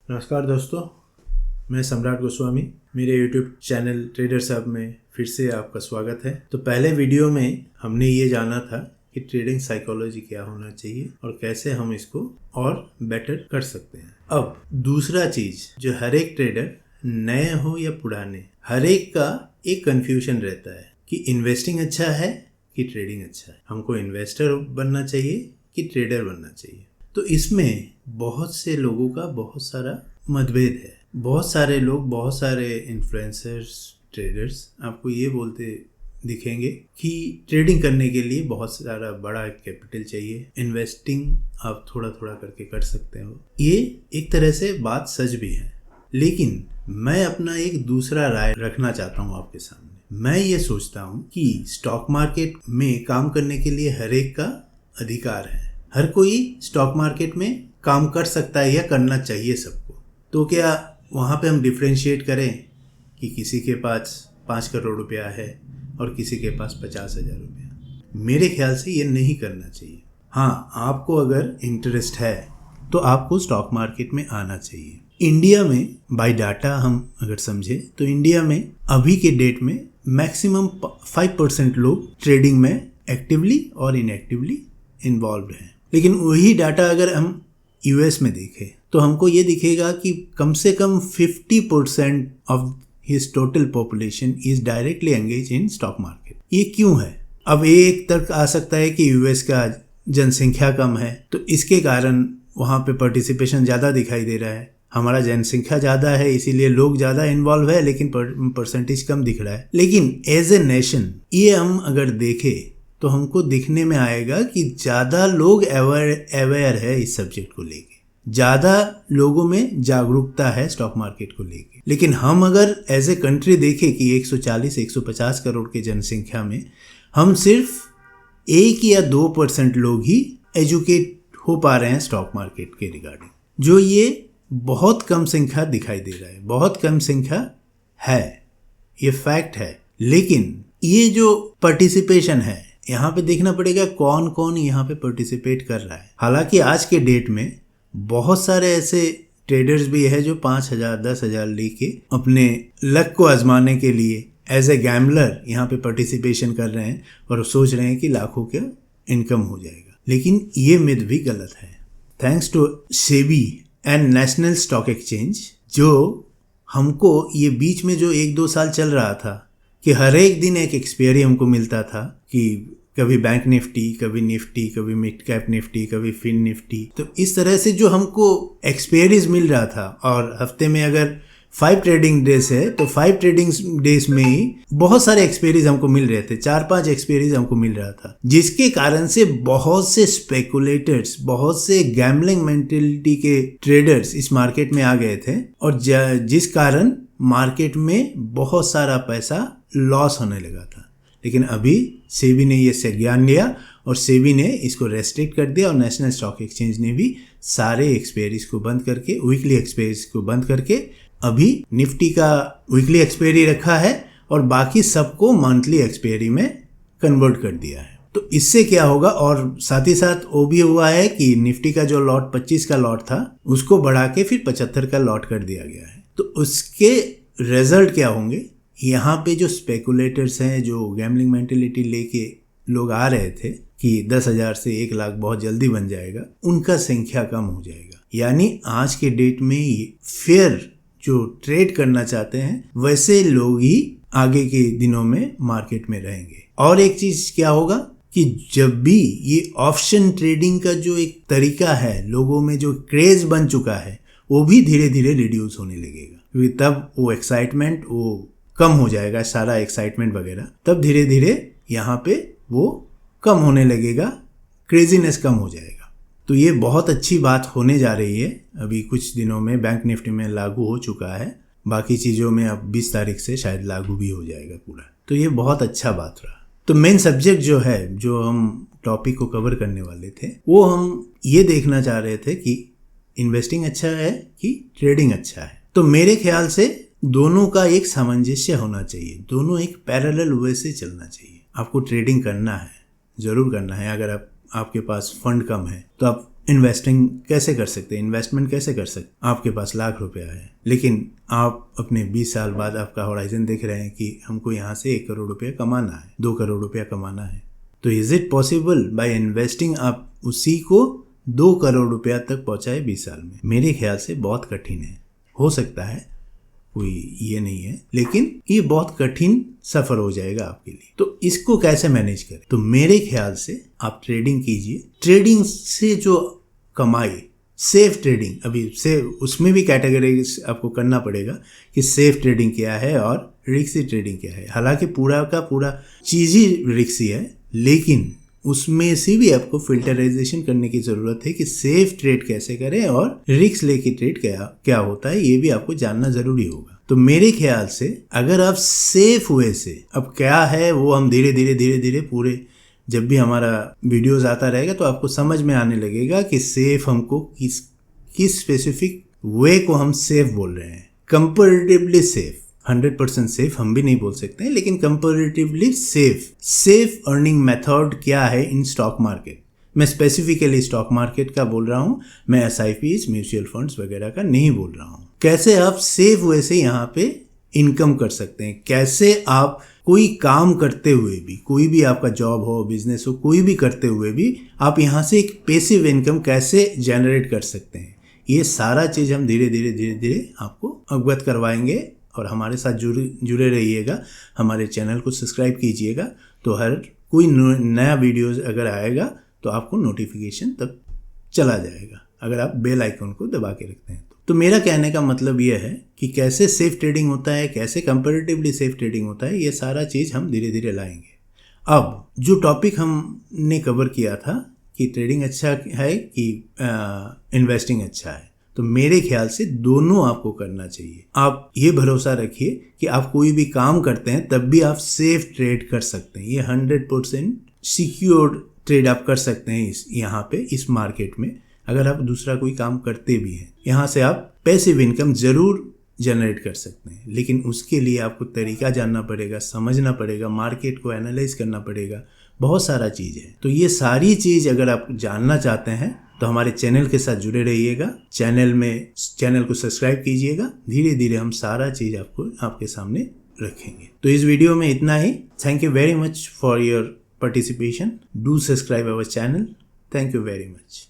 नमस्कार दोस्तों, मैं सम्राट गोस्वामी। मेरे YouTube चैनल ट्रेडर्स हब में फिर से आपका स्वागत है। तो पहले वीडियो में हमने ये जाना था कि ट्रेडिंग साइकोलॉजी क्या होना चाहिए और कैसे हम इसको और बेटर कर सकते हैं। अब दूसरा चीज जो हर एक ट्रेडर, नए हो या पुराने, हर एक का एक कंफ्यूजन रहता है कि इन्वेस्टिंग अच्छा है कि ट्रेडिंग अच्छा है। हमको इन्वेस्टर बनना चाहिए कि ट्रेडर बनना चाहिए। तो इसमें बहुत से लोगों का बहुत सारा मतभेद है। बहुत सारे लोग, बहुत सारे इन्फ्लुएंसर्स, ट्रेडर्स आपको ये बोलते दिखेंगे कि ट्रेडिंग करने के लिए बहुत सारा बड़ा कैपिटल चाहिए, इन्वेस्टिंग आप थोड़ा थोड़ा करके कर सकते हो। ये एक तरह से बात सच भी है, लेकिन मैं अपना एक दूसरा राय रखना चाहता हूँ आपके सामने। मैं ये सोचता हूँ कि स्टॉक मार्केट में काम करने के लिए हर एक का अधिकार है। हर कोई स्टॉक मार्केट में काम कर सकता है या करना चाहिए सबको। तो क्या वहाँ पे हम डिफ्रेंशिएट करें कि किसी के पास 5 करोड़ रुपया है और किसी के पास 50,000 रुपया? मेरे ख्याल से ये नहीं करना चाहिए। हाँ, आपको अगर इंटरेस्ट है तो आपको स्टॉक मार्केट में आना चाहिए। इंडिया में बाय डाटा हम अगर समझे तो इंडिया में अभी के डेट में मैक्सिमम 5% लोग ट्रेडिंग में एक्टिवली और इनएक्टिवली इन्वॉल्व हैं। लेकिन वही डाटा अगर हम यूएस में देखें तो हमको ये दिखेगा कि कम से कम 50% of his total population is directly engage in stock market. ये क्यों है? अब एक तर्क आ सकता है कि यूएस का जनसंख्या कम है तो इसके कारण वहाँ पे पार्टिसिपेशन ज़्यादा दिखाई दे रहा है। हमारा जनसंख्या ज़्यादा है इसीलिए लोग ज़्यादा इन्वॉल्व है, लेकिन परसेंटेज कम दिख रहा है। लेकिन एज ए नेशन ये हम अगर देखें तो हमको दिखने में आएगा कि ज़्यादा लोग अवेयर है इस सब्जेक्ट को लेके, ज़्यादा लोगों में जागरूकता है स्टॉक मार्केट को लेके। लेकिन हम अगर एज ए कंट्री देखें कि 140-150 करोड़ के जनसंख्या में हम सिर्फ 1 या 2% लोग ही एजुकेट हो पा रहे हैं स्टॉक मार्केट के रिगार्डिंग, जो ये बहुत कम संख्या दिखाई दे रहा है। बहुत कम संख्या है, ये फैक्ट है। लेकिन ये जो पार्टिसिपेशन है, यहाँ पे देखना पड़ेगा कौन कौन यहाँ पे पार्टिसिपेट कर रहा है। हालांकि आज के डेट में बहुत सारे ऐसे ट्रेडर्स भी है जो 5,000 10,000 लेके अपने लक को आजमाने के लिए एज ए गैम्बलर यहाँ पे पार्टिसिपेशन कर रहे हैं और सोच रहे हैं कि लाखों का इनकम हो जाएगा। लेकिन ये मिथ भी गलत है। Thanks to SEBI and National Stock Exchange, जो हमको ये बीच में जो 1-2 साल चल रहा था कि हर एक दिन एक एक्सपायरी हमको मिलता था कि कभी बैंक निफ्टी, कभी निफ्टी, कभी मिड कैप निफ्टी, कभी फिन निफ्टी। तो इस तरह से जो हमको एक्सपायरीज मिल रहा था, और हफ्ते में अगर 5 ट्रेडिंग डेज है तो 5 ट्रेडिंग डेज में ही बहुत सारे एक्सपायरीज हमको मिल रहे थे। 4-5 एक्सपायरीज हमको मिल रहा था, जिसके कारण से बहुत से स्पेकुलेटर्स, बहुत से गैम्बलिंग मेंटेलिटी के ट्रेडर्स इस मार्केट में आ गए थे, और जिस कारण मार्केट में बहुत सारा पैसा लॉस होने लगा था। लेकिन अभी सेबी ने ये संज्ञान लिया और सेबी ने इसको रेस्ट्रिक्ट कर दिया, और नेशनल स्टॉक एक्सचेंज ने भी सारे एक्सपायरीज को बंद करके, वीकली एक्सपायरीज को बंद करके, अभी निफ्टी का वीकली एक्सपायरी रखा है और बाकी सबको मंथली एक्सपायरी में कन्वर्ट कर दिया है। तो इससे क्या होगा, और साथ ही साथ वो भी हुआ है कि निफ्टी का जो लॉट 25 का लॉट था उसको बढ़ा के फिर 75 का लॉट कर दिया गया है। तो उसके रिजल्ट क्या होंगे? यहाँ पे जो स्पेकुलेटर्स हैं, जो गैम्बलिंग मेंटेलिटी लेके लोग आ रहे थे कि 10,000 से 1 लाख बहुत जल्दी बन जाएगा, उनका संख्या कम हो जाएगा। यानी आज के डेट में ये फेयर जो ट्रेड करना चाहते हैं वैसे लोग ही आगे के दिनों में मार्केट में रहेंगे। और एक चीज क्या होगा कि जब भी ये ऑप्शन ट्रेडिंग का जो एक तरीका है, लोगों में जो क्रेज बन चुका है, वो भी धीरे धीरे रिड्यूस होने लगेगा, क्योंकि तब वो एक्साइटमेंट वो कम हो जाएगा, सारा एक्साइटमेंट वगैरह, तब धीरे धीरे यहाँ पे वो कम होने लगेगा, क्रेजीनेस कम हो जाएगा। तो ये बहुत अच्छी बात होने जा रही है। अभी कुछ दिनों में बैंक निफ्टी में लागू हो चुका है, बाकी चीज़ों में अब 20 तारीख से शायद लागू भी हो जाएगा पूरा। तो ये बहुत अच्छा बात रहा। तो मेन सब्जेक्ट जो है, जो हम टॉपिक को कवर करने वाले थे, वो हम ये देखना चाह रहे थे कि इन्वेस्टिंग अच्छा है कि ट्रेडिंग अच्छा है। तो मेरे ख्याल से दोनों का एक सामंजस्य होना चाहिए, दोनों एक पैरेलल वे से चलना चाहिए। आपको ट्रेडिंग करना है, ज़रूर करना है। अगर आपके पास फंड कम है तो आप इन्वेस्टिंग कैसे कर सकते हैं, इन्वेस्टमेंट कैसे कर सकते हैं। आपके पास लाख रुपया है, लेकिन आप अपने 20 साल बाद आपका होराइजन देख रहे हैं कि हमको यहाँ से 1 करोड़ रुपया कमाना है, 2 करोड़ रुपया कमाना है। तो is it possible by investing आप उसी को 2 करोड़ रुपया तक पहुँचाए 20 साल में? मेरे ख्याल से बहुत कठिन है। हो सकता है, कोई ये नहीं है, लेकिन ये बहुत कठिन सफर हो जाएगा आपके लिए। तो इसको कैसे मैनेज करें? तो मेरे ख्याल से आप ट्रेडिंग कीजिए। ट्रेडिंग से जो कमाई, सेफ ट्रेडिंग, अभी से उसमें भी कैटेगरी आपको करना पड़ेगा कि सेफ ट्रेडिंग क्या है और रिस्की ट्रेडिंग क्या है। हालांकि पूरा का पूरा चीज़ ही रिस्की है, लेकिन उसमें से भी आपको फिल्टराइजेशन करने की ज़रूरत है कि सेफ ट्रेड कैसे करें और रिस्क लेके ट्रेड क्या होता है, ये भी आपको जानना ज़रूरी होगा। तो मेरे ख्याल से अगर आप सेफ वे से, अब क्या है वो हम धीरे धीरे पूरे, जब भी हमारा वीडियोस आता रहेगा तो आपको समझ में आने लगेगा कि सेफ हमको किस स्पेसिफिक वे को हम सेफ बोल रहे हैं। कंपैरेटिवली सेफ, 100% सेफ हम भी नहीं बोल सकते हैं, लेकिन कंपैरेटिवली सेफ अर्निंग मेथड क्या है इन स्टॉक मार्केट। मैं स्पेसिफिकली स्टॉक मार्केट का बोल रहा हूँ, मैं SIPs, म्यूचुअल फंड्स वगैरह का नहीं बोल रहा हूँ। कैसे आप सेफ वे से यहाँ पे इनकम कर सकते हैं, कैसे आप कोई काम करते हुए भी, कोई भी आपका जॉब हो, बिजनेस हो, कोई भी करते हुए भी आप यहाँ से एक पैसिव इनकम कैसे जनरेट कर सकते हैं, ये सारा चीज़ हम धीरे धीरे आपको अवगत करवाएंगे। और हमारे साथ जुड़े रहिएगा, हमारे चैनल को सब्सक्राइब कीजिएगा, तो हर कोई नया वीडियोज़ अगर आएगा तो आपको नोटिफिकेशन तक चला जाएगा, अगर आप बेल आइकन को दबा के रखते हैं। तो मेरा कहने का मतलब यह है कि कैसे सेफ ट्रेडिंग होता है, कैसे कंपैरेटिवली सेफ ट्रेडिंग होता है, ये सारा चीज़ हम धीरे धीरे लाएंगे। अब जो टॉपिक हमने कवर किया था कि ट्रेडिंग अच्छा है कि इन्वेस्टिंग अच्छा है, तो मेरे ख्याल से दोनों आपको करना चाहिए। आप ये भरोसा रखिए कि आप कोई भी काम करते हैं तब भी आप सेफ ट्रेड कर सकते हैं। ये 100% सिक्योर्ड ट्रेड आप कर सकते हैं यहाँ पे इस मार्केट में। अगर आप दूसरा कोई काम करते भी हैं, यहाँ से आप पैसिव इनकम ज़रूर जनरेट कर सकते हैं, लेकिन उसके लिए आपको तरीका जानना पड़ेगा, समझना पड़ेगा, मार्केट को एनालाइज करना पड़ेगा, बहुत सारा चीज़ है। तो ये सारी चीज़ अगर आप जानना चाहते हैं तो हमारे चैनल के साथ जुड़े रहिएगा, चैनल को सब्सक्राइब कीजिएगा। धीरे धीरे हम सारा चीज़ आपके सामने रखेंगे। तो इस वीडियो में इतना ही। Thank you very much for your participation. Do subscribe our channel. Thank you very much.